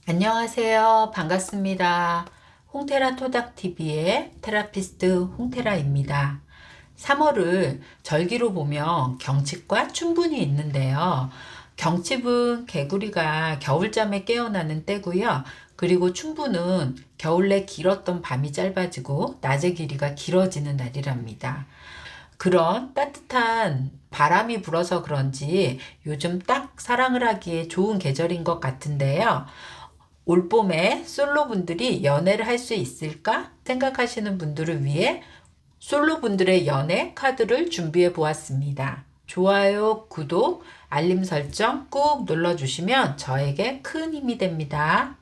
안녕하세요. 반갑습니다. 홍테라 토닥TV의 테라피스트 홍테라입니다. 3월을 절기로 보면 경칩과 춘분이 있는데요. 경칩은 개구리가 겨울잠에 깨어나는 때고요. 그리고 춘분은 겨울 내 길었던 밤이 짧아지고 낮의 길이가 길어지는 날이랍니다. 그런 따뜻한 바람이 불어서 그런지 요즘 딱 사랑을 하기에 좋은 계절인 것 같은데요. 올봄에 솔로분들이 연애를 할 수 있을까 생각하시는 분들을 위해 솔로분들의 연애 카드를 준비해 보았습니다. 좋아요, 구독, 알림 설정 꾹 눌러주시면 저에게 큰 힘이 됩니다.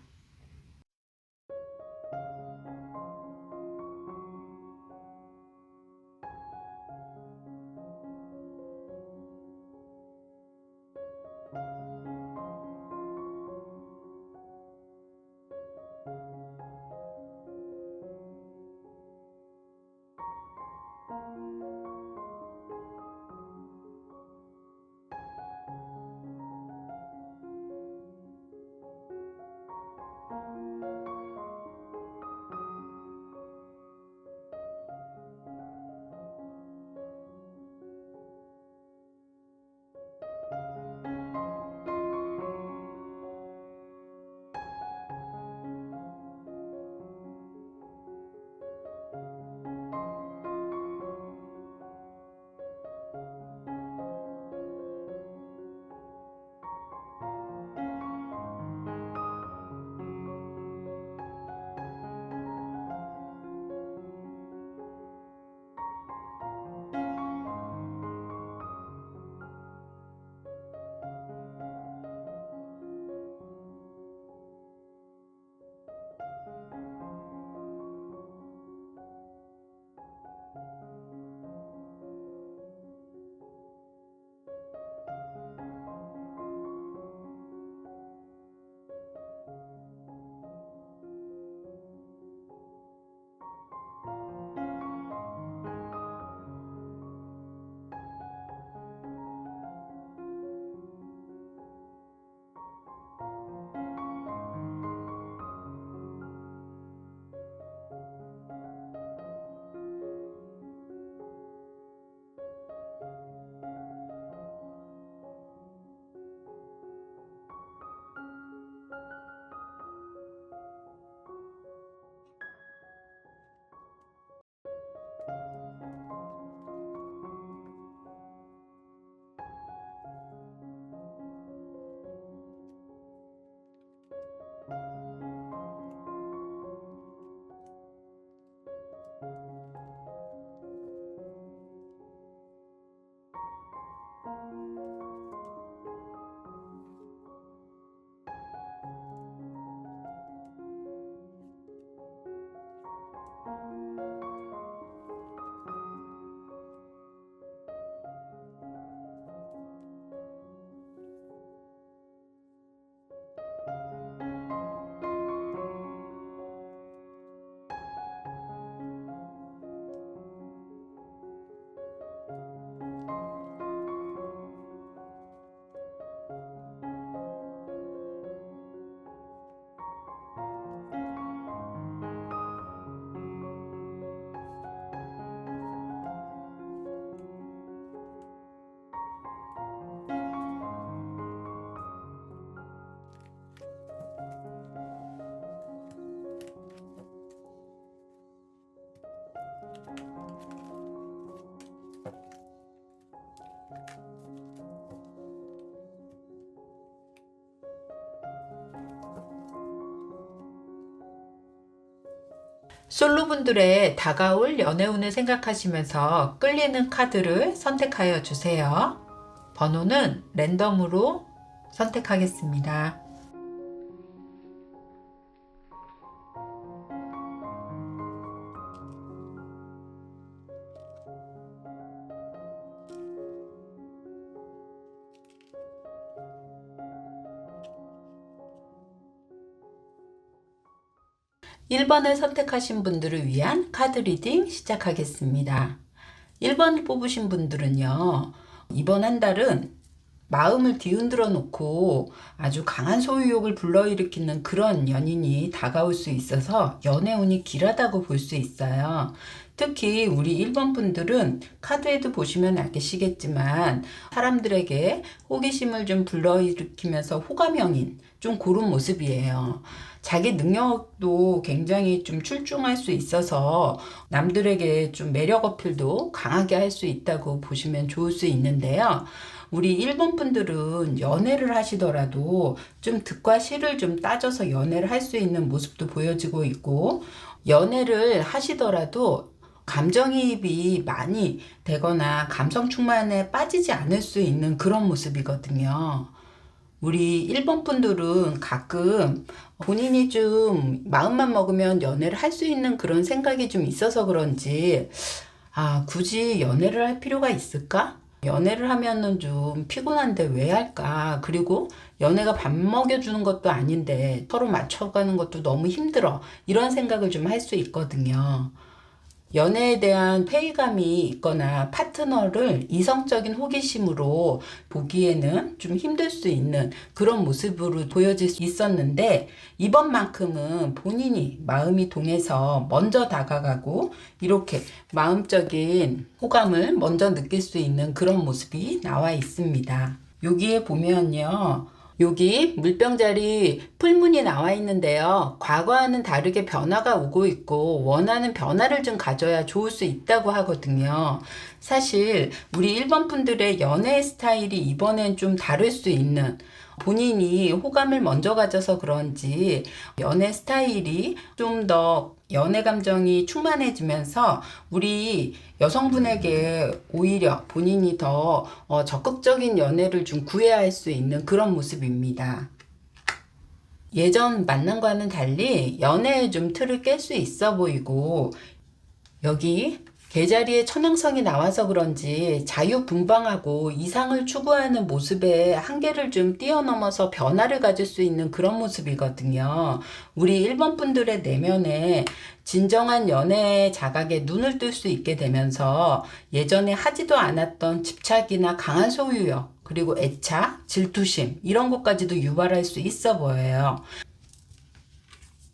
솔로분들의 다가올 연애운을 생각하시면서 끌리는 카드를 선택하여 주세요. 번호는 랜덤으로 선택하겠습니다. 1번을 선택하신 분들을 위한 카드 리딩 시작하겠습니다. 1번을 뽑으신 분들은요, 이번 한 달은 마음을 뒤흔들어 놓고 아주 강한 소유욕을 불러일으키는 그런 연인이 다가올 수 있어서 연애운이 길하다고 볼 수 있어요. 특히 우리 1번 분들은 카드에도 보시면 알겠시겠지만 사람들에게 호기심을 좀 불러일으키면서 호감형인 좀 그런 모습이에요. 자기 능력도 굉장히 좀 출중할 수 있어서 남들에게 좀 매력 어필도 강하게 할 수 있다고 보시면 좋을 수 있는데요. 우리 1번 분들은 연애를 하시더라도 좀 득과 실을 좀 따져서 연애를 할 수 있는 모습도 보여지고 있고, 연애를 하시더라도 감정이입이 많이 되거나 감성 충만에 빠지지 않을 수 있는 그런 모습이거든요. 우리 1번 분들은 가끔 본인이 좀 마음만 먹으면 연애를 할 수 있는 그런 생각이 좀 있어서 그런지, 굳이 연애를 할 필요가 있을까? 연애를 하면은 좀 피곤한데 왜 할까? 그리고 연애가 밥 먹여주는 것도 아닌데 서로 맞춰가는 것도 너무 힘들어. 이런 생각을 좀 할 수 있거든요. 연애에 대한 회의감이 있거나 파트너를 이성적인 호기심으로 보기에는 좀 힘들 수 있는 그런 모습으로 보여질 수 있었는데, 이번만큼은 본인이 마음이 동해서 먼저 다가가고 이렇게 마음적인 호감을 먼저 느낄 수 있는 그런 모습이 나와 있습니다. 여기에 보면요, 여기 물병자리 풀문이 나와 있는데요. 과거와는 다르게 변화가 오고 있고 원하는 변화를 좀 가져야 좋을 수 있다고 하거든요. 사실 우리 1번 분들의 연애 스타일이 이번엔 좀 다를 수 있는, 본인이 호감을 먼저 가져서 그런지 연애 스타일이 좀 더 연애 감정이 충만해지면서 우리 여성분에게 오히려 본인이 더 적극적인 연애를 좀 구해야 할 수 있는 그런 모습입니다. 예전 만남과는 달리 연애에 좀 틀을 깰 수 있어 보이고, 여기 계자리에 천왕성이 나와서 그런지 자유분방하고 이상을 추구하는 모습의 한계를 좀 뛰어넘어서 변화를 가질 수 있는 그런 모습이거든요. 우리 1번 분들의 내면에 진정한 연애의 자각에 눈을 뜰 수 있게 되면서 예전에 하지도 않았던 집착이나 강한 소유욕, 그리고 애착, 질투심 이런 것까지도 유발할 수 있어 보여요.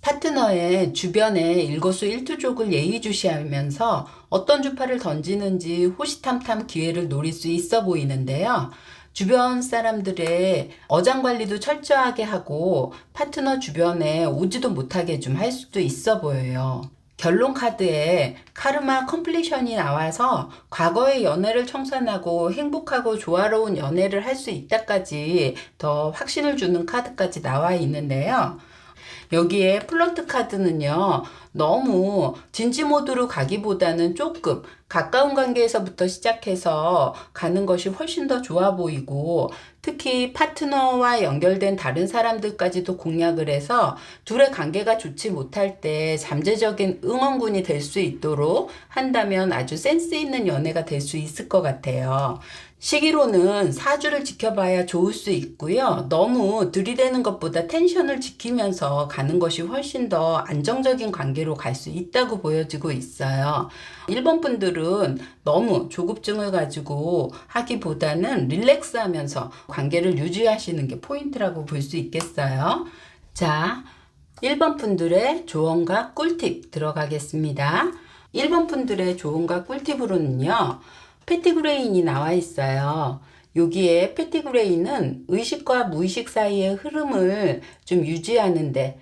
파트너의 주변에 일거수일투족을 예의주시하면서 어떤 주파를 던지는지 호시탐탐 기회를 노릴 수 있어 보이는데요. 주변 사람들의 어장 관리도 철저하게 하고 파트너 주변에 오지도 못하게 좀 할 수도 있어 보여요. 결론 카드에 카르마 컴플리션이 나와서 과거의 연애를 청산하고 행복하고 조화로운 연애를 할 수 있다까지 더 확신을 주는 카드까지 나와 있는데요. 여기에 플러트 카드는요, 너무 진지 모드로 가기보다는 조금 가까운 관계에서부터 시작해서 가는 것이 훨씬 더 좋아 보이고, 특히 파트너와 연결된 다른 사람들까지도 공략을 해서 둘의 관계가 좋지 못할 때 잠재적인 응원군이 될 수 있도록 한다면 아주 센스 있는 연애가 될 수 있을 것 같아요. 시기로는 4주를 지켜봐야 좋을 수 있고요. 너무 들이대는 것보다 텐션을 지키면서 가는 것이 훨씬 더 안정적인 관계로 갈 수 있다고 보여지고 있어요. 1번 분들은 너무 조급증을 가지고 하기보다는 릴렉스 하면서 관계를 유지하시는 게 포인트라고 볼 수 있겠어요. 자, 1번 분들의 조언과 꿀팁 들어가겠습니다. 1번 분들의 조언과 꿀팁으로는요, 패티그레인이 나와 있어요. 여기에 패티그레인은 의식과 무의식 사이의 흐름을 좀 유지하는데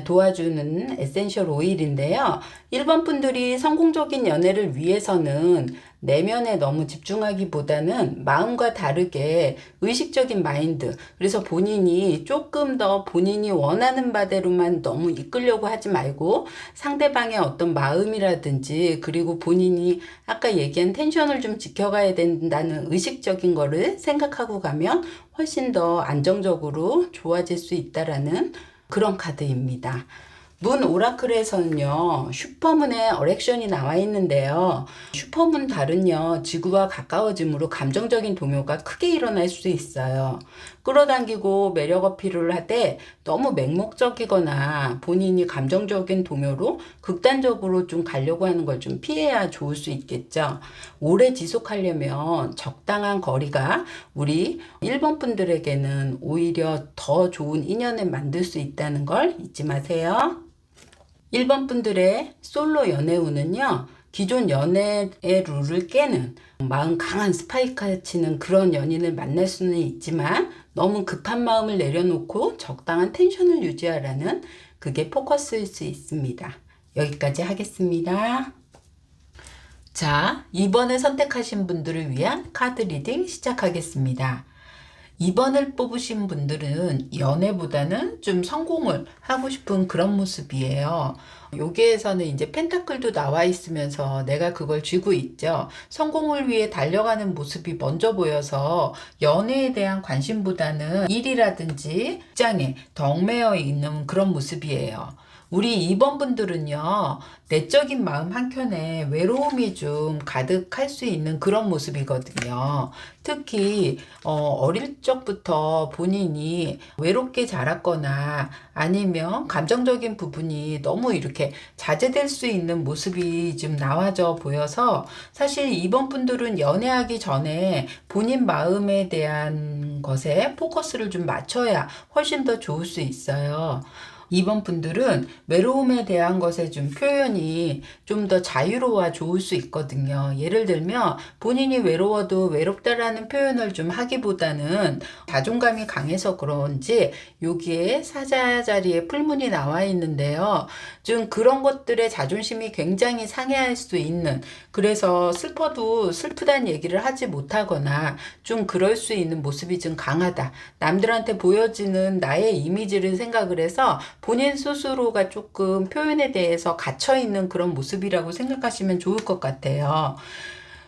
도와주는 에센셜 오일인데요. 1번 분들이 성공적인 연애를 위해서는 내면에 너무 집중하기보다는 마음과 다르게 의식적인 마인드, 그래서 본인이 조금 더 본인이 원하는 바대로만 너무 이끌려고 하지 말고 상대방의 어떤 마음이라든지, 그리고 본인이 아까 얘기한 텐션을 좀 지켜가야 된다는 의식적인 거를 생각하고 가면 훨씬 더 안정적으로 좋아질 수 있다라는 그런 카드입니다. 문 오라클에서는요, 슈퍼문의 어렉션이 나와 있는데요. 슈퍼문 달은요, 지구와 가까워짐으로 감정적인 동요가 크게 일어날 수 있어요. 끌어당기고 매력 어필을 하되 너무 맹목적이거나 본인이 감정적인 동요로 극단적으로 좀 가려고 하는 걸 좀 피해야 좋을 수 있겠죠. 오래 지속하려면 적당한 거리가 우리 1번 분들에게는 오히려 더 좋은 인연을 만들 수 있다는 걸 잊지 마세요. 1번 분들의 솔로 연애운은요, 기존 연애의 룰을 깨는 마음 강한 스파이카 치는 그런 연인을 만날 수는 있지만 너무 급한 마음을 내려놓고 적당한 텐션을 유지하라는 그게 포커스일 수 있습니다. 여기까지 하겠습니다. 자, 2번을 선택하신 분들을 위한 카드 리딩 시작하겠습니다. 2번을 뽑으신 분들은 연애보다는 좀 성공을 하고 싶은 그런 모습이에요. 여기에서는 이제 펜타클도 나와 있으면서 내가 그걸 쥐고 있죠. 성공을 위해 달려가는 모습이 먼저 보여서 연애에 대한 관심보다는 일이라든지 직장에 더 얽매여 있는 그런 모습이에요. 우리 2번 분들은요, 내적인 마음 한켠에 외로움이 좀 가득할 수 있는 그런 모습이거든요. 특히 어릴 적부터 본인이 외롭게 자랐거나 아니면 감정적인 부분이 너무 이렇게 자제될 수 있는 모습이 좀 나와져 보여서 사실 2번 분들은 연애하기 전에 본인 마음에 대한 것에 포커스를 좀 맞춰야 훨씬 더 좋을 수 있어요. 2번 분들은 외로움에 대한 것에 좀 표현이 좀 더 자유로워 좋을 수 있거든요. 예를 들면 본인이 외로워도 외롭다라는 표현을 좀 하기보다는 자존감이 강해서 그런지 여기에 사자 자리에 풀문이 나와 있는데요. 좀 그런 것들의 자존심이 굉장히 상해할 수 있는, 그래서 슬퍼도 슬프다는 얘기를 하지 못하거나 좀 그럴 수 있는 모습이 좀 강하다. 남들한테 보여지는 나의 이미지를 생각을 해서 본인 스스로가 조금 표현에 대해서 갇혀있는 그런 모습이라고 생각하시면 좋을 것 같아요.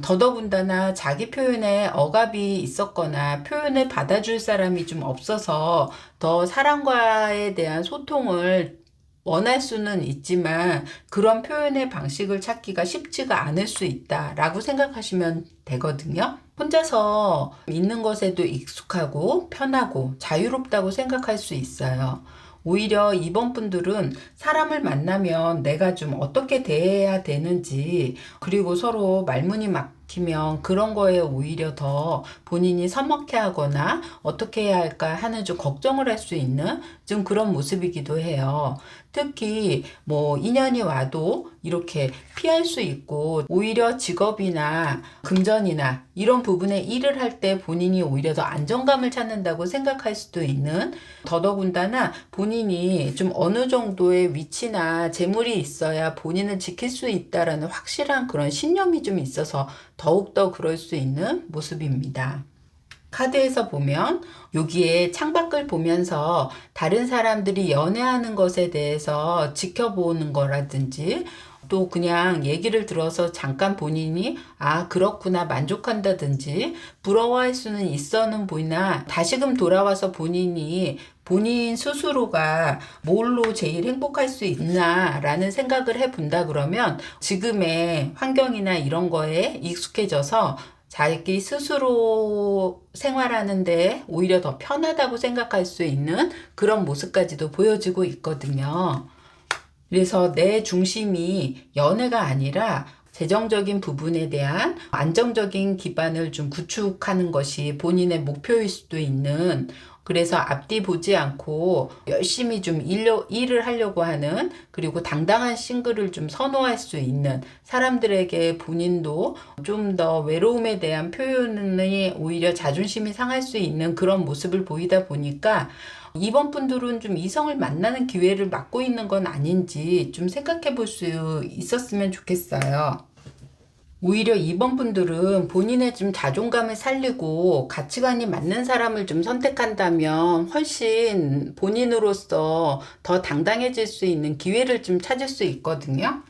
더더군다나 자기 표현에 억압이 있었거나 표현을 받아줄 사람이 좀 없어서 더 사람과에 대한 소통을 원할 수는 있지만 그런 표현의 방식을 찾기가 쉽지가 않을 수 있다라고 생각하시면 되거든요. 혼자서 있는 것에도 익숙하고 편하고 자유롭다고 생각할 수 있어요. 오히려 2번 분들은 사람을 만나면 내가 좀 어떻게 대해야 되는지, 그리고 서로 말문이 막히면 그런 거에 오히려 더 본인이 서먹해 하거나 어떻게 해야 할까 하는 좀 걱정을 할 수 있는 좀 그런 모습이기도 해요. 특히 뭐 인연이 와도 이렇게 피할 수 있고, 오히려 직업이나 금전이나 이런 부분에 일을 할 때 본인이 오히려 더 안정감을 찾는다고 생각할 수도 있는, 더더군다나 본인이 좀 어느 정도의 위치나 재물이 있어야 본인을 지킬 수 있다라는 확실한 그런 신념이 좀 있어서 더욱더 그럴 수 있는 모습입니다. 카드에서 보면 여기에 창밖을 보면서 다른 사람들이 연애하는 것에 대해서 지켜보는 거라든지 또 그냥 얘기를 들어서 잠깐 본인이 아 그렇구나 만족한다든지 부러워할 수는 있어는 보이나 다시금 돌아와서 본인 스스로가 뭘로 제일 행복할 수 있나 라는 생각을 해본다 그러면 지금의 환경이나 이런 거에 익숙해져서 자기 스스로 생활하는데 오히려 더 편하다고 생각할 수 있는 그런 모습까지도 보여지고 있거든요. 그래서 내 중심이 연애가 아니라 재정적인 부분에 대한 안정적인 기반을 좀 구축하는 것이 본인의 목표일 수도 있는, 그래서 앞뒤 보지 않고 열심히 좀 일을 하려고 하는, 그리고 당당한 싱글을 좀 선호할 수 있는 사람들에게 본인도 좀 더 외로움에 대한 표현이 오히려 자존심이 상할 수 있는 그런 모습을 보이다 보니까 2번 분들은 좀 이성을 만나는 기회를 막고 있는 건 아닌지 좀 생각해 볼 수 있었으면 좋겠어요. 오히려 2번 분들은 본인의 좀 자존감을 살리고 가치관이 맞는 사람을 좀 선택한다면 훨씬 본인으로서 더 당당해질 수 있는 기회를 좀 찾을 수 있거든요.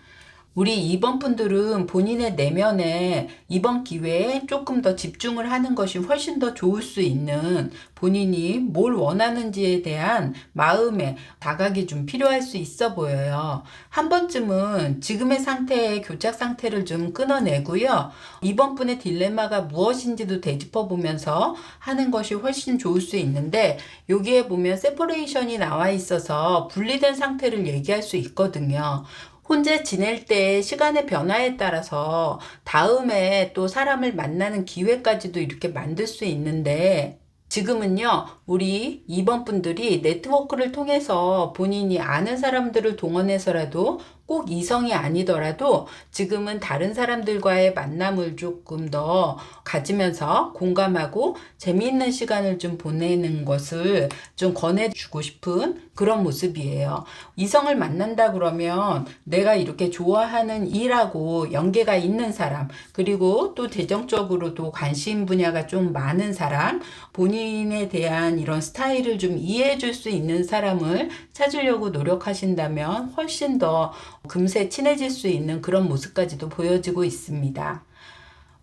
우리 2번 분들은 본인의 내면에 이번 기회에 조금 더 집중을 하는 것이 훨씬 더 좋을 수 있는, 본인이 뭘 원하는지에 대한 마음의 다각이 좀 필요할 수 있어 보여요. 한 번쯤은 지금의 상태의 교착 상태를 좀 끊어내고요. 이번 분의 딜레마가 무엇인지도 되짚어 보면서 하는 것이 훨씬 좋을 수 있는데, 여기에 보면 세퍼레이션이 나와 있어서 분리된 상태를 얘기할 수 있거든요. 혼자 지낼 때 시간의 변화에 따라서 다음에 또 사람을 만나는 기회까지도 이렇게 만들 수 있는데, 지금은요, 우리 2번 분들이 네트워크를 통해서 본인이 아는 사람들을 동원해서라도, 꼭 이성이 아니더라도 지금은 다른 사람들과의 만남을 조금 더 가지면서 공감하고 재미있는 시간을 좀 보내는 것을 좀 권해주고 싶은 그런 모습이에요. 이성을 만난다 그러면 내가 이렇게 좋아하는 일하고 연계가 있는 사람, 그리고 또 재정적으로도 관심 분야가 좀 많은 사람, 본인에 대한 이런 스타일을 좀 이해해 줄 수 있는 사람을 찾으려고 노력하신다면 훨씬 더 금세 친해질 수 있는 그런 모습까지도 보여지고 있습니다.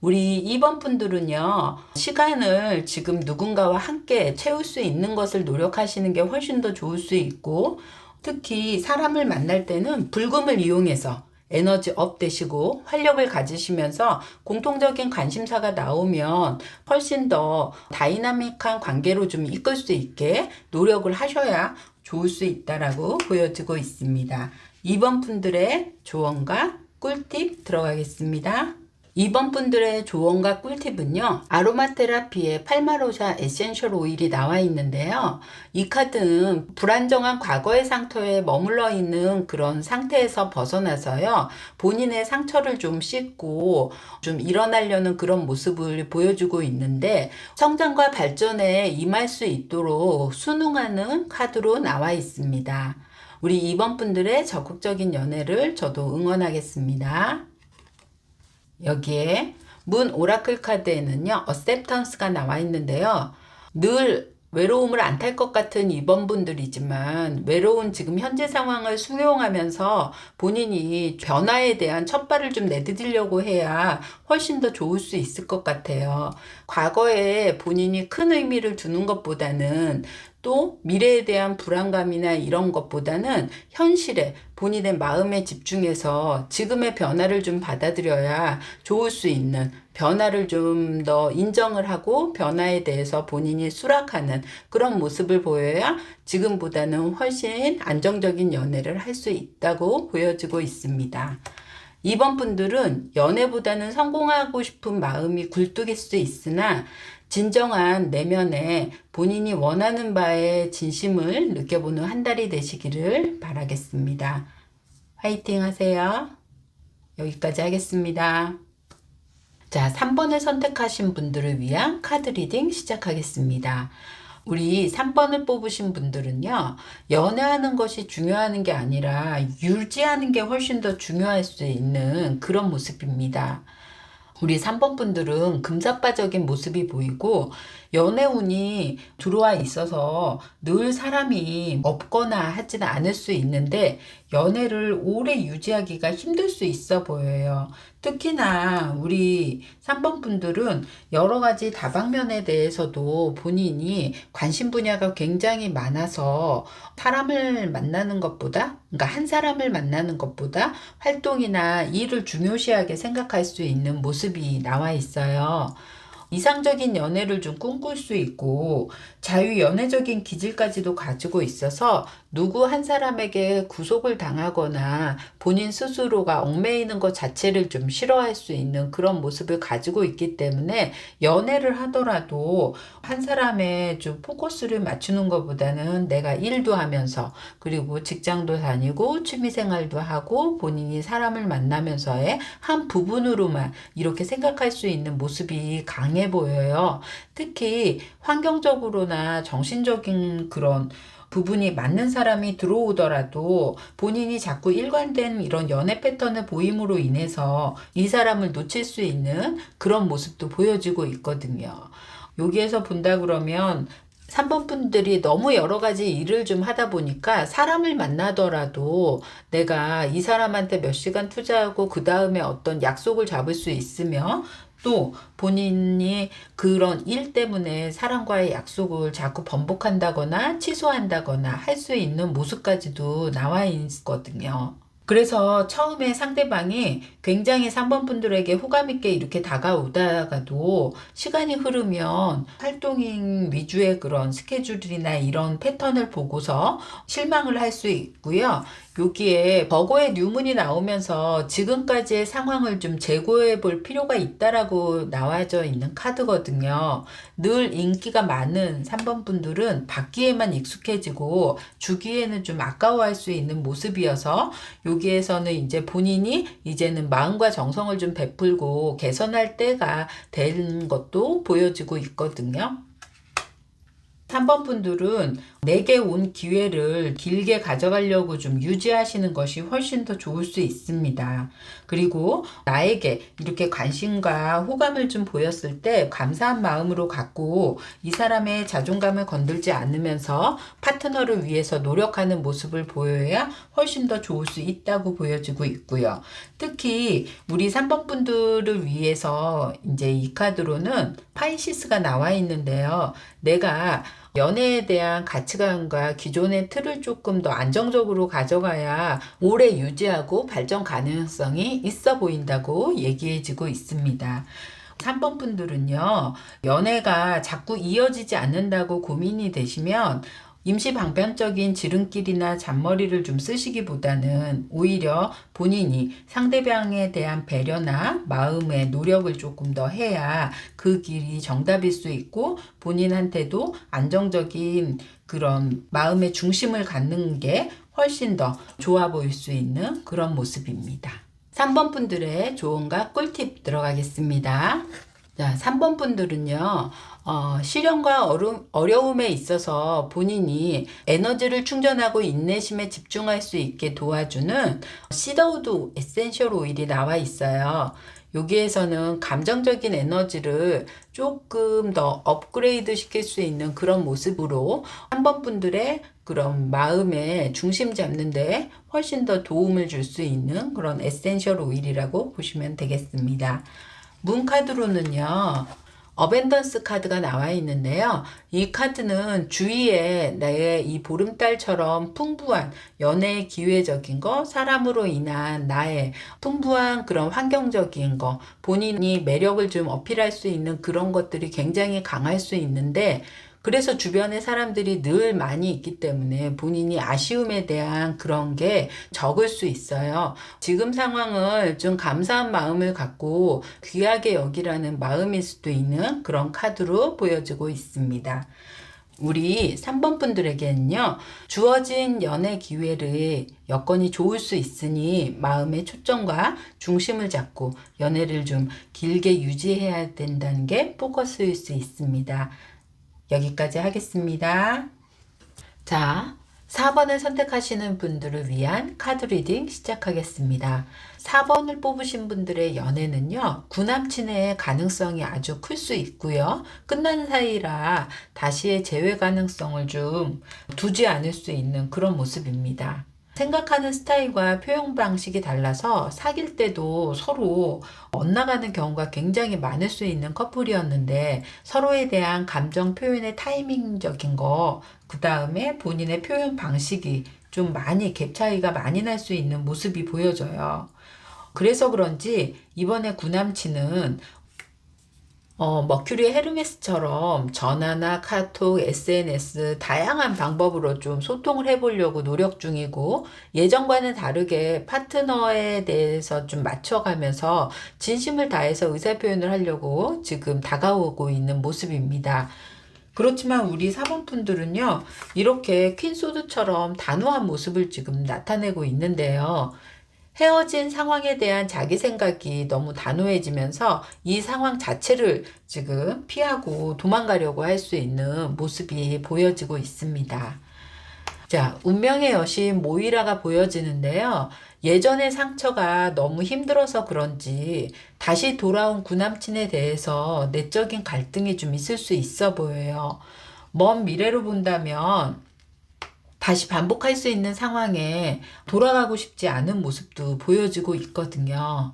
우리 2번 분들은요, 시간을 지금 누군가와 함께 채울 수 있는 것을 노력하시는 게 훨씬 더 좋을 수 있고, 특히 사람을 만날 때는 불금을 이용해서 에너지 업 되시고 활력을 가지시면서 공통적인 관심사가 나오면 훨씬 더 다이나믹한 관계로 좀 이끌 수 있게 노력을 하셔야 좋을 수 있다라고 보여지고 있습니다. 2번 분들의 조언과 꿀팁 들어가겠습니다. 2번 분들의 조언과 꿀팁은요, 아로마 테라피의 팔마로샤 에센셜 오일이 나와 있는데요. 이 카드는 불안정한 과거의 상처에 머물러 있는 그런 상태에서 벗어나서요, 본인의 상처를 좀 씻고 좀 일어나려는 그런 모습을 보여주고 있는데, 성장과 발전에 임할 수 있도록 순응하는 카드로 나와 있습니다. 우리 2번 분들의 적극적인 연애를 저도 응원하겠습니다. 여기에 문 오라클 카드에는요, 어셉턴스가 나와 있는데요. 늘 외로움을 안 탈 것 같은 2번 분들이지만 외로운 지금 현재 상황을 수용하면서 본인이 변화에 대한 첫발을 좀 내디디려고 해야 훨씬 더 좋을 수 있을 것 같아요. 과거에 본인이 큰 의미를 두는 것보다는, 또 미래에 대한 불안감이나 이런 것보다는 현실에 본인의 마음에 집중해서 지금의 변화를 좀 받아들여야 좋을 수 있는, 변화를 좀 더 인정을 하고 변화에 대해서 본인이 수락하는 그런 모습을 보여야 지금보다는 훨씬 안정적인 연애를 할 수 있다고 보여지고 있습니다. 2번 분들은 연애보다는 성공하고 싶은 마음이 굴뚝일 수 있으나, 진정한 내면에 본인이 원하는 바에 진심을 느껴보는 한 달이 되시기를 바라겠습니다. 화이팅 하세요. 여기까지 하겠습니다. 자, 3번을 선택하신 분들을 위한 카드 리딩 시작하겠습니다. 우리 3번을 뽑으신 분들은요, 연애하는 것이 중요한 게 아니라 유지하는 게 훨씬 더 중요할 수 있는 그런 모습입니다. 우리 3번 분들은 금사빠적인 모습이 보이고 연애운이 들어와 있어서 늘 사람이 없거나 하지는 않을 수 있는데, 연애를 오래 유지하기가 힘들 수 있어 보여요. 특히나 우리 3번 분들은 여러 가지 다방면에 대해서도 본인이 관심 분야가 굉장히 많아서 사람을 만나는 것보다, 그러니까 한 사람을 만나는 것보다 활동이나 일을 중요시하게 생각할 수 있는 모습이 나와 있어요. 이상적인 연애를 좀 꿈꿀 수 있고 자유연애적인 기질까지도 가지고 있어서 누구 한 사람에게 구속을 당하거나 본인 스스로가 얽매이는 것 자체를 좀 싫어할 수 있는 그런 모습을 가지고 있기 때문에, 연애를 하더라도 한 사람에 좀 포커스를 맞추는 것보다는 내가 일도 하면서, 그리고 직장도 다니고 취미생활도 하고 본인이 사람을 만나면서의 한 부분으로만 이렇게 생각할 수 있는 모습이 강해 보여요. 특히 환경적으로나 정신적인 그런 부분이 맞는 사람이 들어오더라도 본인이 자꾸 일관된 이런 연애 패턴을 보임으로 인해서 이 사람을 놓칠 수 있는 그런 모습도 보여지고 있거든요. 여기에서 본다 그러면 3번 분들이 너무 여러 가지 일을 좀 하다 보니까 사람을 만나더라도 내가 이 사람한테 몇 시간 투자하고 그 다음에 어떤 약속을 잡을 수 있으며 또 본인이 그런 일 때문에 사람과의 약속을 자꾸 번복한다거나 취소한다거나 할 수 있는 모습까지도 나와 있거든요. 그래서 처음에 상대방이 굉장히 3번 분들에게 호감 있게 이렇게 다가오다가도 시간이 흐르면 활동인 위주의 그런 스케줄이나 이런 패턴을 보고서 실망을 할 수 있고요. 여기에 버거의 뉴문이 나오면서 지금까지의 상황을 좀 재고해 볼 필요가 있다라고 나와져 있는 카드거든요. 늘 인기가 많은 3번 분들은 받기에만 익숙해지고 주기에는 좀 아까워할 수 있는 모습이어서 여기에서는 이제 본인이 이제는 마음과 정성을 좀 베풀고 개선할 때가 된 것도 보여지고 있거든요. 3번 분들은 내게 온 기회를 길게 가져가려고 좀 유지하시는 것이 훨씬 더 좋을 수 있습니다. 그리고 나에게 이렇게 관심과 호감을 좀 보였을 때 감사한 마음으로 갖고 이 사람의 자존감을 건들지 않으면서 파트너를 위해서 노력하는 모습을 보여야 훨씬 더 좋을 수 있다고 보여지고 있고요. 특히 우리 3번 분들을 위해서 이제 이 카드로는 파이시스가 나와 있는데요. 내가 연애에 대한 가치관과 기존의 틀을 조금 더 안정적으로 가져가야 오래 유지하고 발전 가능성이 있어 보인다고 얘기해지고 있습니다. 3번 분들은요, 연애가 자꾸 이어지지 않는다고 고민이 되시면 임시방편적인 지름길이나 잔머리를 좀 쓰시기보다는 오히려 본인이 상대방에 대한 배려나 마음의 노력을 조금 더 해야 그 길이 정답일 수 있고 본인한테도 안정적인 그런 마음의 중심을 갖는 게 훨씬 더 좋아 보일 수 있는 그런 모습입니다. 3번 분들의 조언과 꿀팁 들어가겠습니다. 자, 3번 분들은요, 시련과 어려움에 있어서 본인이 에너지를 충전하고 인내심에 집중할 수 있게 도와주는 시더우드 에센셜 오일이 나와 있어요. 여기에서는 감정적인 에너지를 조금 더 업그레이드 시킬 수 있는 그런 모습으로 3번 분들의 그런 마음의 중심 잡는데 훨씬 더 도움을 줄 수 있는 그런 에센셜 오일이라고 보시면 되겠습니다. 문 카드로는요, 어벤던스 카드가 나와 있는데요. 이 카드는 주위에 나의 이 보름달처럼 풍부한 연애의 기회적인 거, 사람으로 인한 나의 풍부한 그런 환경적인 거, 본인이 매력을 좀 어필할 수 있는 그런 것들이 굉장히 강할 수 있는데, 그래서 주변에 사람들이 늘 많이 있기 때문에 본인이 아쉬움에 대한 그런 게 적을 수 있어요. 지금 상황을 좀 감사한 마음을 갖고 귀하게 여기라는 마음일 수도 있는 그런 카드로 보여지고 있습니다. 우리 3번 분들에게는요, 주어진 연애 기회를 여건이 좋을 수 있으니 마음의 초점과 중심을 잡고 연애를 좀 길게 유지해야 된다는 게 포커스일 수 있습니다. 여기까지 하겠습니다. 자, 4번을 선택하시는 분들을 위한 카드 리딩 시작하겠습니다. 4번을 뽑으신 분들의 연애는요, 구남친의 가능성이 아주 클 수 있고요. 끝난 사이라 다시의 재회 가능성을 좀 두지 않을 수 있는 그런 모습입니다. 생각하는 스타일과 표현 방식이 달라서 사귈 때도 서로 엇나가는 경우가 굉장히 많을 수 있는 커플이었는데 서로에 대한 감정 표현의 타이밍적인 거, 그 다음에 본인의 표현 방식이 좀 많이 갭 차이가 많이 날 수 있는 모습이 보여져요. 그래서 그런지 이번에 구남친은 머큐리 헤르메스처럼 전화나 카톡, SNS 다양한 방법으로 좀 소통을 해보려고 노력 중이고 예전과는 다르게 파트너에 대해서 좀 맞춰가면서 진심을 다해서 의사표현을 하려고 지금 다가오고 있는 모습입니다. 그렇지만 우리 4번 분들은요, 이렇게 퀸소드처럼 단호한 모습을 지금 나타내고 있는데요. 헤어진 상황에 대한 자기 생각이 너무 단호해지면서 이 상황 자체를 지금 피하고 도망가려고 할 수 있는 모습이 보여지고 있습니다. 자, 운명의 여신 모이라가 보여지는데요. 예전의 상처가 너무 힘들어서 그런지 다시 돌아온 구남친에 대해서 내적인 갈등이 좀 있을 수 있어 보여요. 먼 미래로 본다면 다시 반복할 수 있는 상황에 돌아가고 싶지 않은 모습도 보여지고 있거든요.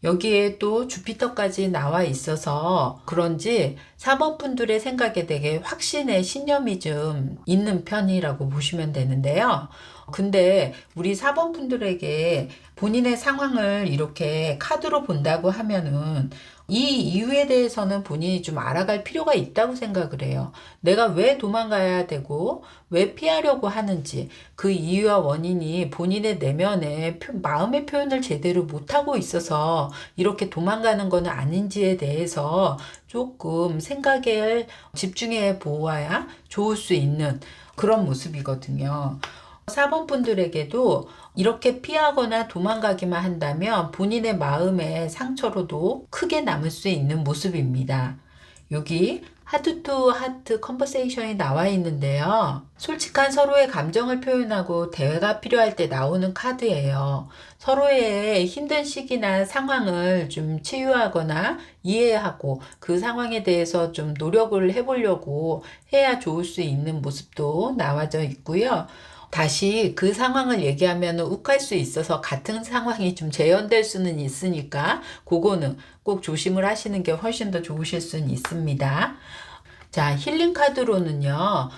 여기에 또 주피터까지 나와 있어서 그런지 4번 분들의 생각에 되게 확신의 신념이 좀 있는 편이라고 보시면 되는데요. 근데 우리 4번 분들에게 본인의 상황을 이렇게 카드로 본다고 하면은 이 이유에 대해서는 본인이 좀 알아갈 필요가 있다고 생각을 해요. 내가 왜 도망가야 되고 왜 피하려고 하는지 그 이유와 원인이 본인의 내면에 마음의 표현을 제대로 못하고 있어서 이렇게 도망가는 건 아닌지에 대해서 조금 생각을 집중해 보아야 좋을 수 있는 그런 모습이거든요. 4번 분들에게도 이렇게 피하거나 도망가기만 한다면 본인의 마음의 상처로도 크게 남을 수 있는 모습입니다. 여기 하트 투 하트 컨버세이션이 나와 있는데요. 솔직한 서로의 감정을 표현하고 대화가 필요할 때 나오는 카드예요. 서로의 힘든 시기나 상황을 좀 치유하거나 이해하고 그 상황에 대해서 좀 노력을 해보려고 해야 좋을 수 있는 모습도 나와져 있고요. 다시 그 상황을 얘기하면 욱할 수 있어서 같은 상황이 좀 재현될 수는 있으니까 그거는 꼭 조심을 하시는 게 훨씬 더 좋으실 수는 있습니다. 자, 힐링 카드로는요,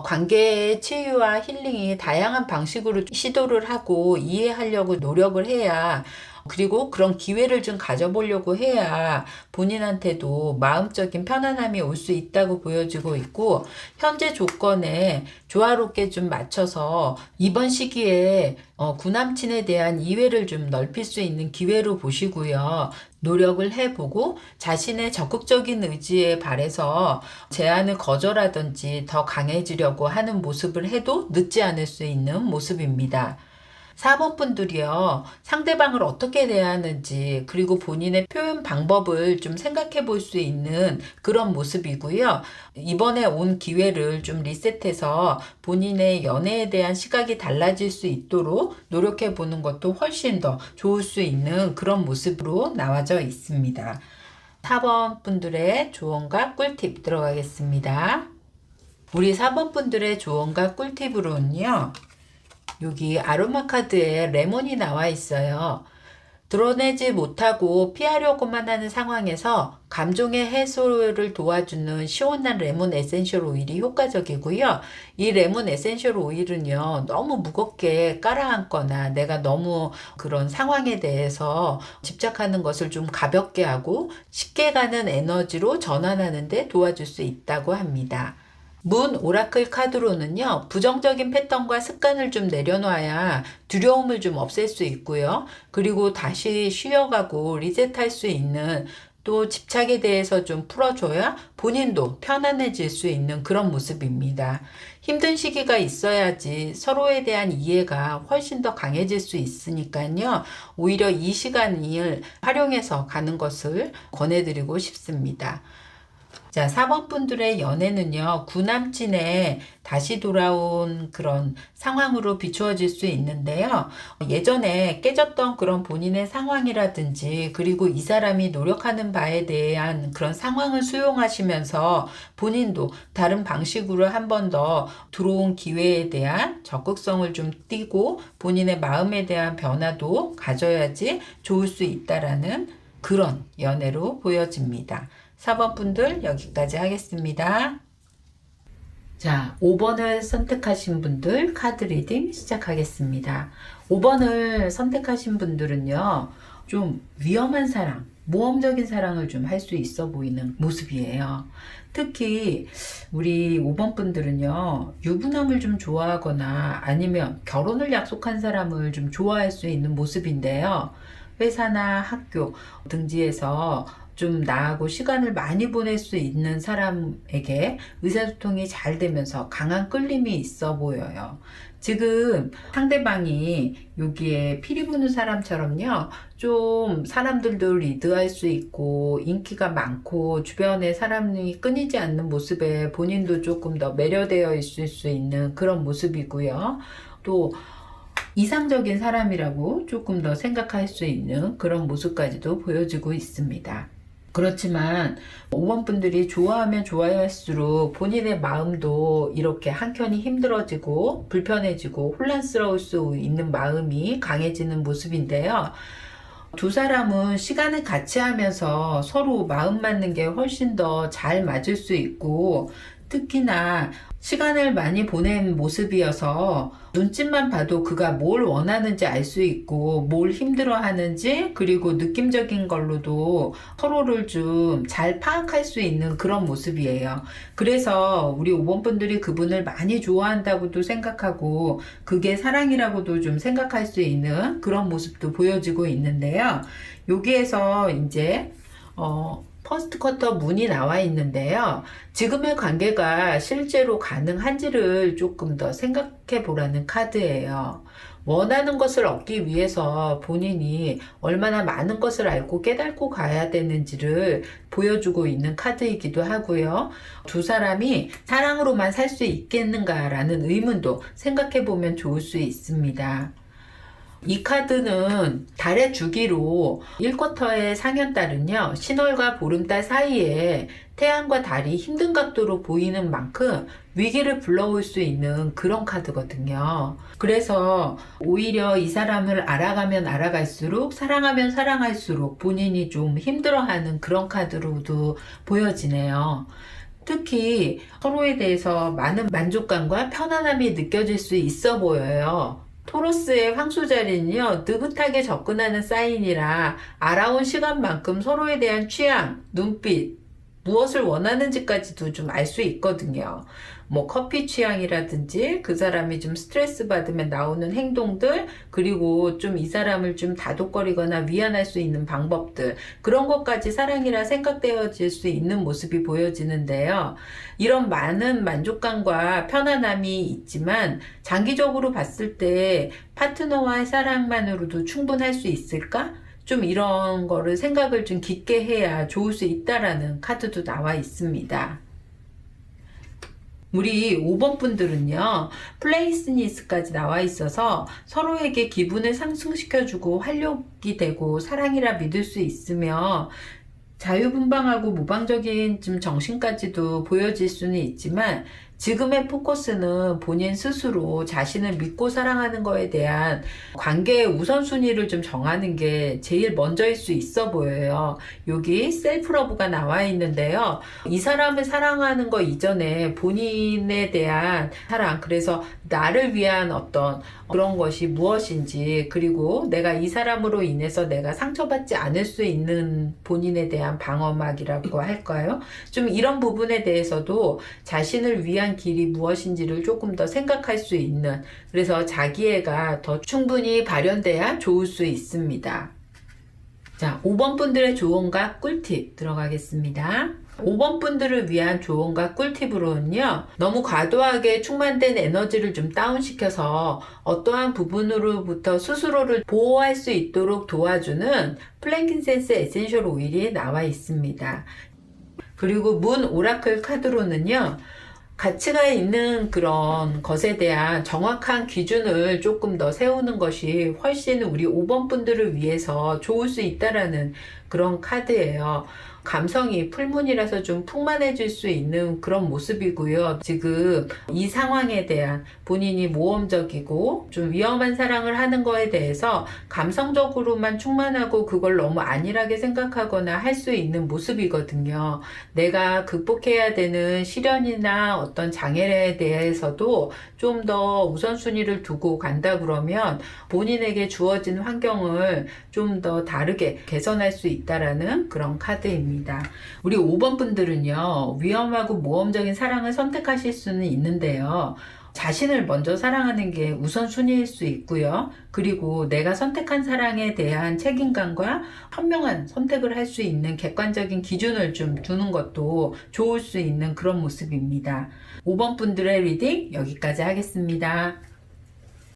관계의 치유와 힐링이 다양한 방식으로 시도를 하고 이해하려고 노력을 해야 그리고 그런 기회를 좀 가져보려고 해야 본인한테도 마음적인 편안함이 올 수 있다고 보여지고 있고 현재 조건에 조화롭게 좀 맞춰서 이번 시기에 구남친에 대한 이해를 좀 넓힐 수 있는 기회로 보시고요. 노력을 해보고 자신의 적극적인 의지에 발해서 제안을 거절하든지 더 강해지려고 하는 모습을 해도 늦지 않을 수 있는 모습입니다. 4번 분들이요, 상대방을 어떻게 대하는지, 그리고 본인의 표현 방법을 좀 생각해 볼 수 있는 그런 모습이고요. 이번에 온 기회를 좀 리셋해서 본인의 연애에 대한 시각이 달라질 수 있도록 노력해 보는 것도 훨씬 더 좋을 수 있는 그런 모습으로 나와져 있습니다. 4번 분들의 조언과 꿀팁 들어가겠습니다. 우리 4번 분들의 조언과 꿀팁으로는요, 여기 아로마 카드에 레몬이 나와 있어요. 드러내지 못하고 피하려고만 하는 상황에서 감정의 해소를 도와주는 시원한 레몬 에센셜 오일이 효과적이고요. 이 레몬 에센셜 오일은요, 너무 무겁게 깔아앉거나 내가 너무 그런 상황에 대해서 집착하는 것을 좀 가볍게 하고 쉽게 가는 에너지로 전환하는 데 도와줄 수 있다고 합니다. 문 오라클 카드로는요, 부정적인 패턴과 습관을 좀 내려놔야 두려움을 좀 없앨 수 있고요. 그리고 다시 쉬어가고 리셋할 수 있는 또 집착에 대해서 좀 풀어줘야 본인도 편안해질 수 있는 그런 모습입니다. 힘든 시기가 있어야지 서로에 대한 이해가 훨씬 더 강해질 수 있으니까요. 오히려 이 시간을 활용해서 가는 것을 권해드리고 싶습니다. 자, 4번 분들의 연애는요, 구남친에 다시 돌아온 그런 상황으로 비추어질 수 있는데요. 예전에 깨졌던 그런 본인의 상황이라든지, 그리고 이 사람이 노력하는 바에 대한 그런 상황을 수용하시면서 본인도 다른 방식으로 한 번 더 들어온 기회에 대한 적극성을 좀 띠고 본인의 마음에 대한 변화도 가져야지 좋을 수 있다라는 그런 연애로 보여집니다. 4번 분들 여기까지 하겠습니다. 자, 5번을 선택하신 분들 카드 리딩 시작하겠습니다. 5번을 선택하신 분들은요, 좀 위험한 사랑, 모험적인 사랑을 좀 할 수 있어 보이는 모습이에요. 특히 우리 5번 분들은요, 유부남을 좀 좋아하거나 아니면 결혼을 약속한 사람을 좀 좋아할 수 있는 모습인데요. 회사나 학교 등지에서 좀 나하고 시간을 많이 보낼 수 있는 사람에게 의사소통이 잘 되면서 강한 끌림이 있어 보여요. 지금 상대방이 여기에 피리 부는 사람처럼요, 좀 사람들도 리드할 수 있고 인기가 많고 주변에 사람이 끊이지 않는 모습에 본인도 조금 더 매료되어 있을 수 있는 그런 모습이고요. 또 이상적인 사람이라고 조금 더 생각할 수 있는 그런 모습까지도 보여지고 있습니다. 그렇지만 5번 분들이 좋아하면 좋아할수록 본인의 마음도 이렇게 한켠이 힘들어지고 불편해지고 혼란스러울 수 있는 마음이 강해지는 모습인데요. 두 사람은 시간을 같이 하면서 서로 마음 맞는 게 훨씬 더 잘 맞을 수 있고, 특히나 시간을 많이 보낸 모습이어서 눈짓만 봐도 그가 뭘 원하는지 알 수 있고 뭘 힘들어 하는지, 그리고 느낌적인 걸로도 서로를 좀 잘 파악할 수 있는 그런 모습이에요. 그래서 우리 5번 분들이 그분을 많이 좋아한다고도 생각하고 그게 사랑이라고도 좀 생각할 수 있는 그런 모습도 보여지고 있는데요. 여기에서 이제 퍼스트 쿼터 문이 나와 있는데요. 지금의 관계가 실제로 가능한지를 조금 더 생각해 보라는 카드예요. 원하는 것을 얻기 위해서 본인이 얼마나 많은 것을 알고 깨닫고 가야 되는지를 보여주고 있는 카드이기도 하고요. 두 사람이 사랑으로만 살 수 있겠는가라는 의문도 생각해 보면 좋을 수 있습니다. 이 카드는 달의 주기로 1쿼터의 상현달은요, 신월과 보름달 사이에 태양과 달이 힘든 각도로 보이는 만큼 위기를 불러올 수 있는 그런 카드거든요. 그래서 오히려 이 사람을 알아가면 알아갈수록, 사랑하면 사랑할수록 본인이 좀 힘들어하는 그런 카드로도 보여지네요. 특히 서로에 대해서 많은 만족감과 편안함이 느껴질 수 있어 보여요. 토로스의 황소자리는요, 느긋하게 접근하는 사인이라 알아온 시간만큼 서로에 대한 취향, 눈빛, 무엇을 원하는지까지도 좀 알 수 있거든요. 뭐 커피 취향이라든지 그 사람이 좀 스트레스 받으면 나오는 행동들, 그리고 좀 이 사람을 좀 다독거리거나 위안할 수 있는 방법들, 그런 것까지 사랑이라 생각되어질 수 있는 모습이 보여지는데요. 이런 많은 만족감과 편안함이 있지만 장기적으로 봤을 때 파트너와의 사랑만으로도 충분할 수 있을까? 좀 이런 거를 생각을 좀 깊게 해야 좋을 수 있다라는 카드도 나와 있습니다. 우리 5번 분들은요, 플레이스니스까지 나와 있어서 서로에게 기분을 상승시켜주고 활력이 되고 사랑이라 믿을 수 있으며, 자유분방하고 모방적인 좀 정신까지도 보여질 수는 있지만, 지금의 포커스는 본인 스스로 자신을 믿고 사랑하는 거에 대한 관계의 우선순위를 좀 정하는 게 제일 먼저일 수 있어 보여요. 여기 셀프러브가 나와 있는데요. 이 사람을 사랑하는 거 이전에 본인에 대한 사랑, 그래서 나를 위한 어떤 그런 것이 무엇인지, 그리고 내가 이 사람으로 인해서 내가 상처받지 않을 수 있는 본인에 대한 방어막이라고 할까요? 좀 이런 부분에 대해서도 자신을 위한 길이 무엇인지를 조금 더 생각할 수 있는, 그래서 자기애가 더 충분히 발현돼야 좋을 수 있습니다. 자, 5번 분들의 조언과 꿀팁 들어가겠습니다. 5번 분들을 위한 조언과 꿀팁으로는요, 너무 과도하게 충만된 에너지를 좀 다운시켜서 어떠한 부분으로부터 스스로를 보호할 수 있도록 도와주는 플랭킨센스 에센셜 오일이 나와 있습니다. 그리고 문 오라클 카드로는요, 가치가 있는 그런 것에 대한 정확한 기준을 조금 더 세우는 것이 훨씬 우리 5번 분들을 위해서 좋을 수 있다라는 그런 카드예요. 감성이 풀문이라서 좀 풍만해질 수 있는 그런 모습이고요. 지금 이 상황에 대한 본인이 모험적이고 좀 위험한 사랑을 하는 거에 대해서 감성적으로만 충만하고 그걸 너무 안일하게 생각하거나 할 수 있는 모습이거든요. 내가 극복해야 되는 시련이나 어떤 장애에 대해서도 좀 더 우선순위를 두고 간다 그러면 본인에게 주어진 환경을 좀 더 다르게 개선할 수 있다라는 그런 카드입니다. 우리 5번 분들은요, 위험하고 모험적인 사랑을 선택하실 수는 있는데요. 자신을 먼저 사랑하는 게 우선순위일 수 있고요. 그리고 내가 선택한 사랑에 대한 책임감과 현명한 선택을 할 수 있는 객관적인 기준을 좀 두는 것도 좋을 수 있는 그런 모습입니다. 5번 분들의 리딩 여기까지 하겠습니다.